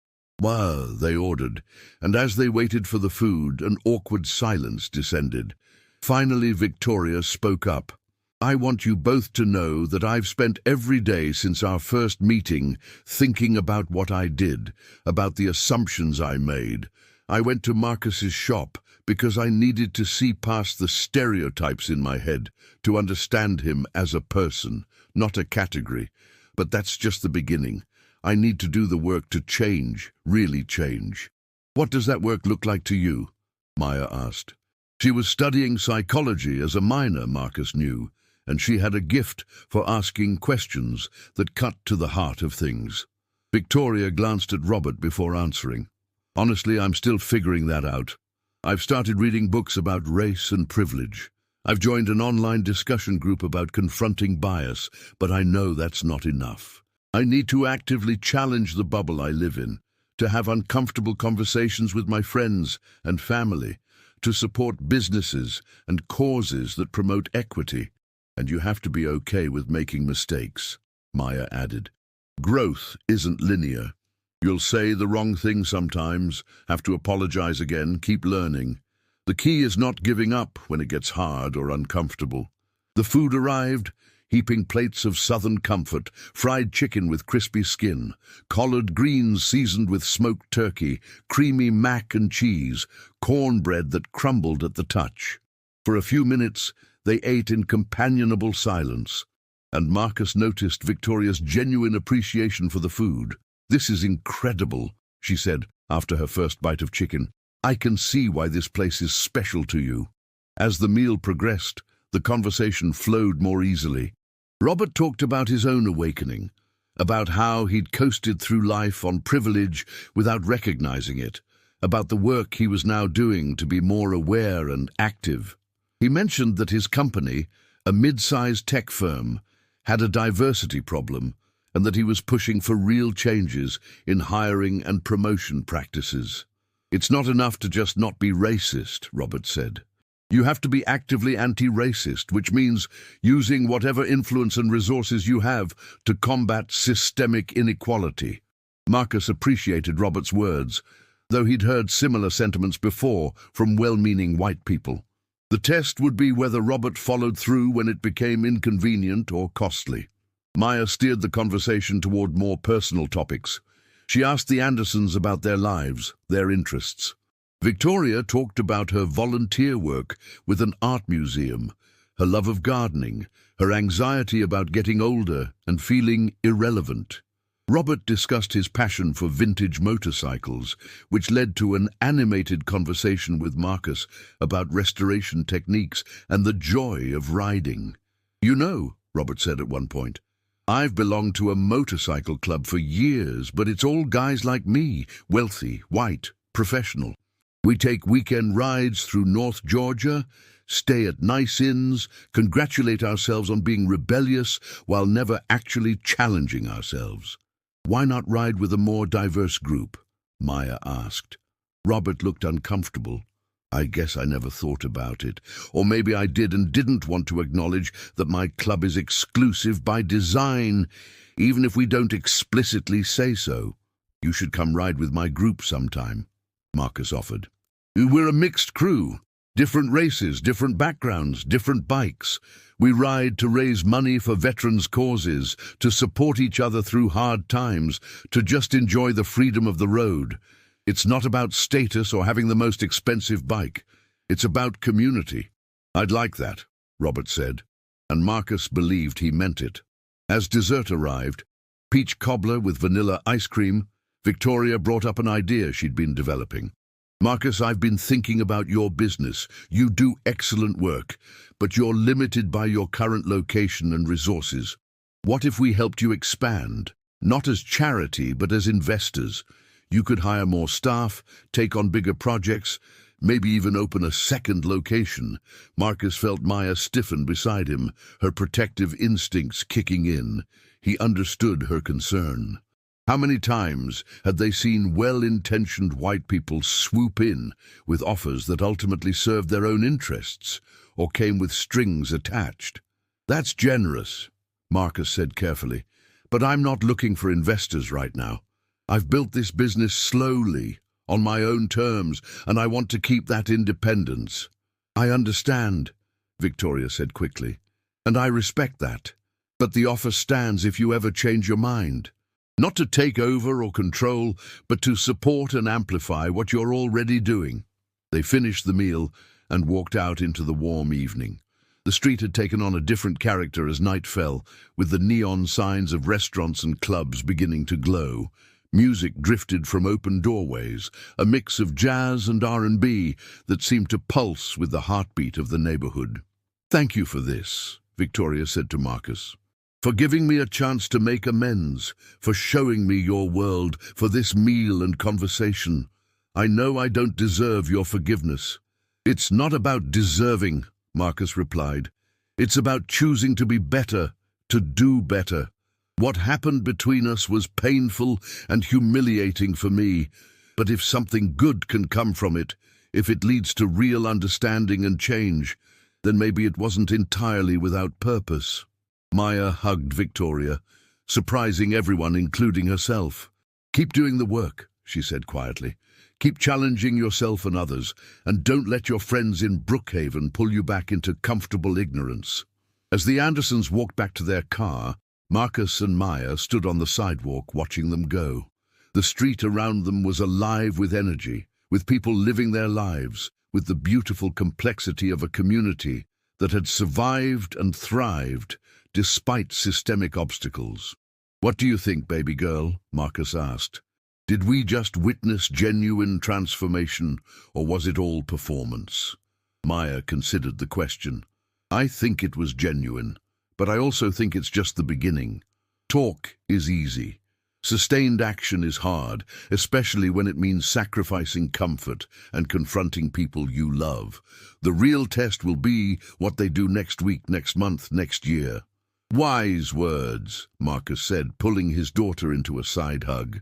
S1: "Well," they ordered, and as they waited for the food, an awkward silence descended. Finally, Victoria spoke up. "I want you both to know that I've spent every day since our first meeting thinking about what I did, about the assumptions I made. I went to Marcus's shop because I needed to see past the stereotypes in my head, to understand him as a person, not a category. But that's just the beginning. I need to do the work to change, really change." "What does that work look like to you?" Maya asked. She was studying psychology as a minor, Marcus knew, and she had a gift for asking questions that cut to the heart of things. Victoria glanced at Robert before answering. "Honestly, I'm still figuring that out. I've started reading books about race and privilege. I've joined an online discussion group about confronting bias, but I know that's not enough. I need to actively challenge the bubble I live in, to have uncomfortable conversations with my friends and family, to support businesses and causes that promote equity. And you have to be okay with making mistakes," Maya added. "Growth isn't linear. You'll say the wrong thing sometimes, have to apologize again, keep learning. The key is not giving up when it gets hard or uncomfortable." The food arrived, heaping plates of southern comfort, fried chicken with crispy skin, collard greens seasoned with smoked turkey, creamy mac and cheese, cornbread that crumbled at the touch. For a few minutes, they ate in companionable silence, and Marcus noticed Victoria's genuine appreciation for the food. "This is incredible," she said after her first bite of chicken. "I can see why this place is special to you." As the meal progressed, the conversation flowed more easily. Robert talked about his own awakening, about how he'd coasted through life on privilege without recognizing it, about the work he was now doing to be more aware and active. He mentioned that his company, a mid-sized tech firm, had a diversity problem and that he was pushing for real changes in hiring and promotion practices. "It's not enough to just not be racist," Robert said. "You have to be actively anti-racist, which means using whatever influence and resources you have to combat systemic inequality." Marcus appreciated Robert's words, though he'd heard similar sentiments before from well-meaning white people. The test would be whether Robert followed through when it became inconvenient or costly. Maya steered the conversation toward more personal topics. She asked the Andersons about their lives, their interests. Victoria talked about her volunteer work with an art museum, her love of gardening, her anxiety about getting older and feeling irrelevant. Robert discussed his passion for vintage motorcycles, which led to an animated conversation with Marcus about restoration techniques and the joy of riding. "You know," Robert said at one point, "I've belonged to a motorcycle club for years, but it's all guys like me, wealthy, white, professional. We take weekend rides through North Georgia, stay at nice inns, congratulate ourselves on being rebellious while never actually challenging ourselves. Why not ride with a more diverse group?" Maya asked. Robert looked uncomfortable. "I guess I never thought about it. Or maybe I did and didn't want to acknowledge that my club is exclusive by design, even if we don't explicitly say so. You should come ride with my group sometime," Marcus offered. "We're a mixed crew. Different races, different backgrounds, different bikes. We ride to raise money for veterans' causes, to support each other through hard times, to just enjoy the freedom of the road. It's not about status or having the most expensive bike. It's about community." "I'd like that," Robert said, and Marcus believed he meant it. As dessert arrived, peach cobbler with vanilla ice cream, Victoria brought up an idea she'd been developing. "Marcus, I've been thinking about your business. You do excellent work, but you're limited by your current location and resources. What if we helped you expand? Not as charity, but as investors. You could hire more staff, take on bigger projects, maybe even open a second location." Marcus felt Maya stiffen beside him, her protective instincts kicking in. He understood her concern. How many times had they seen well-intentioned white people swoop in with offers that ultimately served their own interests, or came with strings attached? "That's generous," Marcus said carefully, "but I'm not looking for investors right now. I've built this business slowly, on my own terms, and I want to keep that independence." "I understand," Victoria said quickly, "and I respect that. But the offer stands if you ever change your mind. Not to take over or control, but to support and amplify what you're already doing." They finished the meal and walked out into the warm evening. The street had taken on a different character as night fell, with the neon signs of restaurants and clubs beginning to glow. Music drifted from open doorways, a mix of jazz and R&B that seemed to pulse with the heartbeat of the neighborhood. "Thank you for this," Victoria said to Marcus. "For giving me a chance to make amends, for showing me your world, for this meal and conversation. I know I don't deserve your forgiveness." "It's not about deserving," Marcus replied. "It's about choosing to be better, to do better. What happened between us was painful and humiliating for me, but if something good can come from it, if it leads to real understanding and change, then maybe it wasn't entirely without purpose." Maya hugged Victoria, surprising everyone, including herself. "Keep doing the work," she said quietly. "Keep challenging yourself and others, and don't let your friends in Brookhaven pull you back into comfortable ignorance." As the Andersons walked back to their car, Marcus and Maya stood on the sidewalk watching them go. The street around them was alive with energy, with people living their lives, with the beautiful complexity of a community that had survived and thrived despite systemic obstacles. "What do you think, baby girl?" Marcus asked. "Did we just witness genuine transformation, or was it all performance?" Maya considered the question. "I think it was genuine, but I also think it's just the beginning. Talk is easy. Sustained action is hard, especially when it means sacrificing comfort and confronting people you love. The real test will be what they do next week, next month, next year." "Wise words," Marcus said, pulling his daughter into a side hug.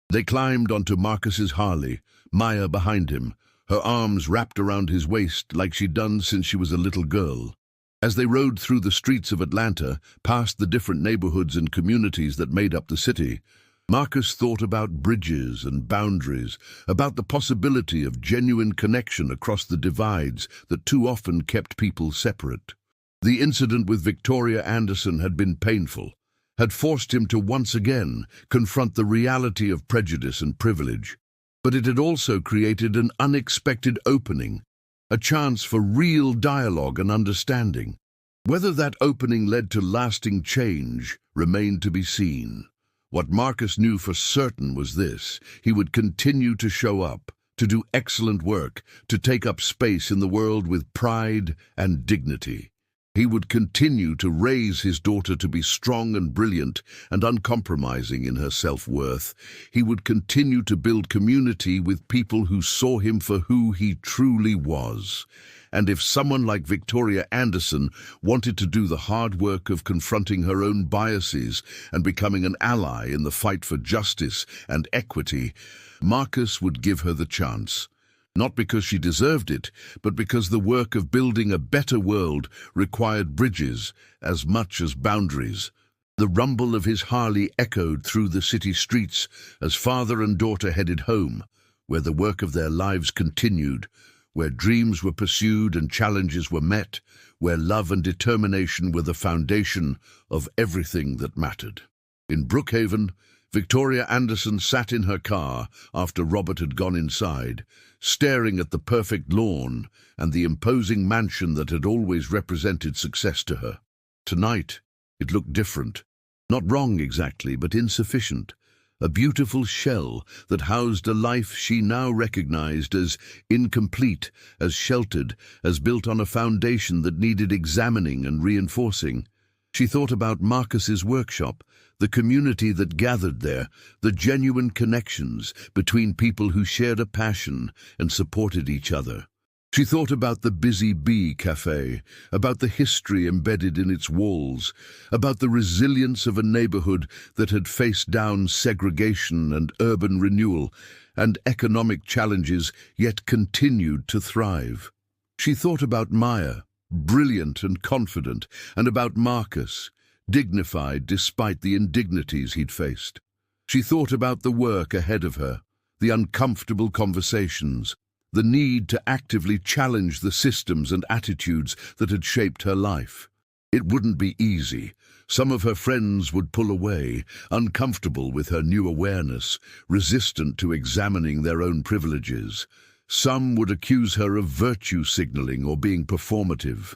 S1: They climbed onto Marcus's Harley, Maya behind him, her arms wrapped around his waist like she'd done since she was a little girl. As they rode through the streets of Atlanta, past the different neighborhoods and communities that made up the city, Marcus thought about bridges and boundaries, about the possibility of genuine connection across the divides that too often kept people separate. The incident with Victoria Anderson had been painful, had forced him to once again confront the reality of prejudice and privilege. But it had also created an unexpected opening, a chance for real dialogue and understanding. Whether that opening led to lasting change remained to be seen. What Marcus knew for certain was this: he would continue to show up, to do excellent work, to take up space in the world with pride and dignity. He would continue to raise his daughter to be strong and brilliant and uncompromising in her self-worth. He would continue to build community with people who saw him for who he truly was. And if someone like Victoria Anderson wanted to do the hard work of confronting her own biases and becoming an ally in the fight for justice and equity, Marcus would give her the chance. Not because she deserved it, but because the work of building a better world required bridges as much as boundaries. The rumble of his Harley echoed through the city streets as father and daughter headed home, where the work of their lives continued, where dreams were pursued and challenges were met, where love and determination were the foundation of everything that mattered. In Brookhaven, Victoria Anderson sat in her car after Robert had gone inside, staring at the perfect lawn and the imposing mansion that had always represented success to her. Tonight, it looked different. Not wrong exactly, but insufficient. A beautiful shell that housed a life she now recognized as incomplete, as sheltered, as built on a foundation that needed examining and reinforcing. She thought about Marcus's workshop, the community that gathered there, the genuine connections between people who shared a passion and supported each other. She thought about the Busy Bee Cafe, about the history embedded in its walls, about the resilience of a neighborhood that had faced down segregation and urban renewal and economic challenges yet continued to thrive. She thought about Maya, brilliant and confident, and about Marcus, dignified despite the indignities he'd faced. She thought about the work ahead of her, the uncomfortable conversations, the need to actively challenge the systems and attitudes that had shaped her life. It wouldn't be easy. Some of her friends would pull away, uncomfortable with her new awareness, resistant to examining their own privileges. Some would accuse her of virtue signaling or being performative.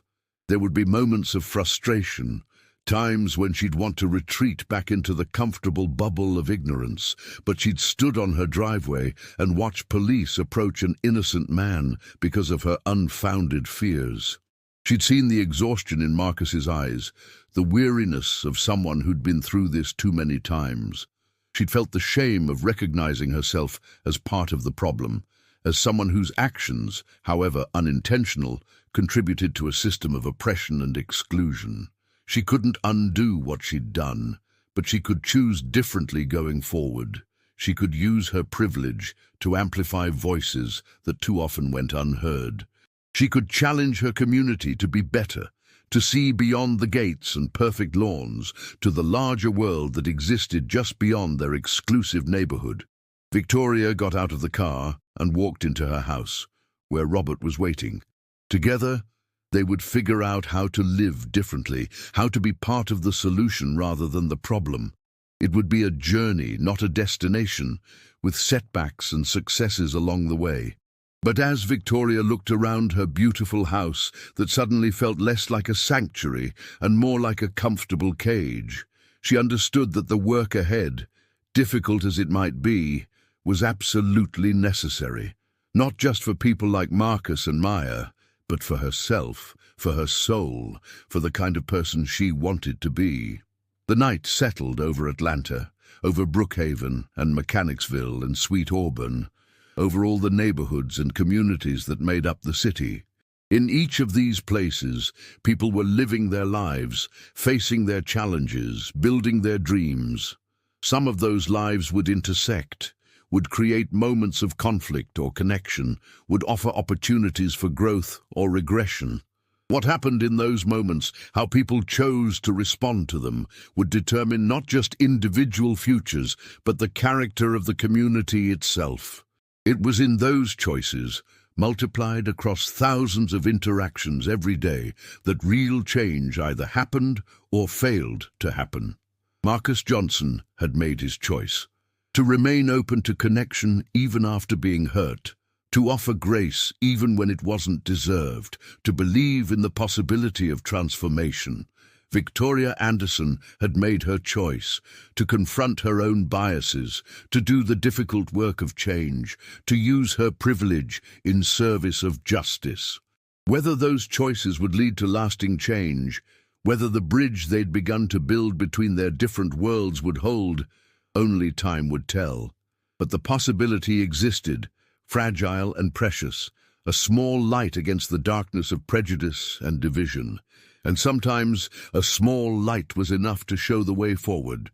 S1: There would be moments of frustration, times when she'd want to retreat back into the comfortable bubble of ignorance, but she'd stood on her driveway and watched police approach an innocent man because of her unfounded fears. She'd seen the exhaustion in Marcus's eyes, the weariness of someone who'd been through this too many times. She'd felt the shame of recognizing herself as part of the problem, as someone whose actions, however unintentional, contributed to a system of oppression and exclusion. She couldn't undo what she'd done, but she could choose differently going forward. She could use her privilege to amplify voices that too often went unheard. She could challenge her community to be better, to see beyond the gates and perfect lawns to the larger world that existed just beyond their exclusive neighborhood. Victoria got out of the car and walked into her house, where Robert was waiting. Together, they would figure out how to live differently, how to be part of the solution rather than the problem. It would be a journey, not a destination, with setbacks and successes along the way. But as Victoria looked around her beautiful house that suddenly felt less like a sanctuary and more like a comfortable cage, she understood that the work ahead, difficult as it might be, was absolutely necessary, not just for people like Marcus and Maya, but for herself, for her soul, for the kind of person she wanted to be. The night settled over Atlanta, over Brookhaven and Mechanicsville and Sweet Auburn, over all the neighborhoods and communities that made up the city. In each of these places, people were living their lives, facing their challenges, building their dreams. Some of those lives would intersect, would create moments of conflict or connection, would offer opportunities for growth or regression. What happened in those moments, how people chose to respond to them, would determine not just individual futures, but the character of the community itself. It was in those choices, multiplied across thousands of interactions every day, that real change either happened or failed to happen. Marcus Johnson had made his choice. To remain open to connection even after being hurt, to offer grace even when it wasn't deserved, to believe in the possibility of transformation. Victoria Anderson had made her choice to confront her own biases, to do the difficult work of change, to use her privilege in service of justice. Whether those choices would lead to lasting change, whether the bridge they'd begun to build between their different worlds would hold, only time would tell. But the possibility existed, fragile and precious, a small light against the darkness of prejudice and division. And sometimes a small light was enough to show the way forward.